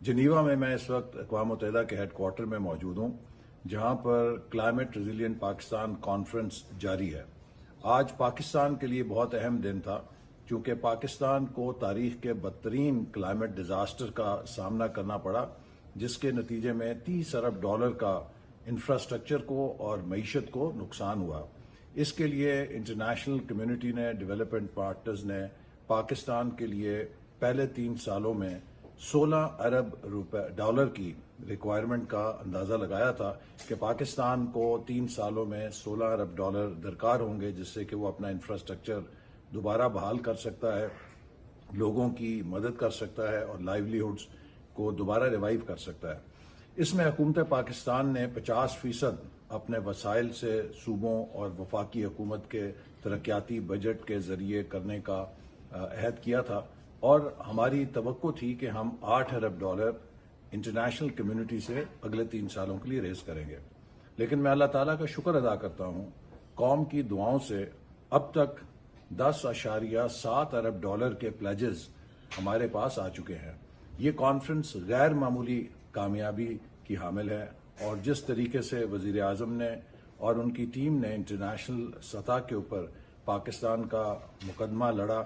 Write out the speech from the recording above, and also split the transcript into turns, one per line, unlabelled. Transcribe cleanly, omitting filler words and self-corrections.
Geneva میں اس وقت اقوام متحدہ کے ہیڈ کوارٹر میں موجود ہوں، جہاں پر کلائمیٹ ریزیلینٹ پاکستان کانفرنس جاری ہے۔ آج پاکستان کے لیے بہت اہم دن تھا، چونکہ پاکستان کو تاریخ کے بدترین کلائمیٹ ڈیزاسٹر کا سامنا کرنا پڑا، جس کے نتیجے میں $30 ارب کا انفراسٹرکچر کو اور معیشت کو نقصان ہوا۔ اس کے لیے انٹرنیشنل کمیونٹی نے، ڈیولپمنٹ پارٹنرز نے پاکستان کے لیے پہلے 3 سالوں میں $16 ارب کی ریکوائرمنٹ کا اندازہ لگایا تھا کہ پاکستان کو 3 سالوں میں $16 ارب درکار ہوں گے، جس سے کہ وہ اپنا انفراسٹرکچر دوبارہ بحال کر سکتا ہے، لوگوں کی مدد کر سکتا ہے اور لائیولی ہوڈز کو دوبارہ ریوائیو کر سکتا ہے۔ اس میں حکومت پاکستان نے 50% اپنے وسائل سے صوبوں اور وفاقی حکومت کے ترقیاتی بجٹ کے ذریعے کرنے کا عہد کیا تھا، اور ہماری توقع تھی کہ ہم $8 ارب انٹرنیشنل کمیونٹی سے اگلے 3 سالوں کے لیے ریز کریں گے۔ لیکن میں اللہ تعالیٰ کا شکر ادا کرتا ہوں، قوم کی دعاؤں سے اب تک $10.7 ارب کے پلیجز ہمارے پاس آ چکے ہیں۔ یہ کانفرنس غیر معمولی کامیابی کی حامل ہے، اور جس طریقے سے وزیر اعظم نے اور ان کی ٹیم نے انٹرنیشنل سطح کے اوپر پاکستان کا مقدمہ لڑا،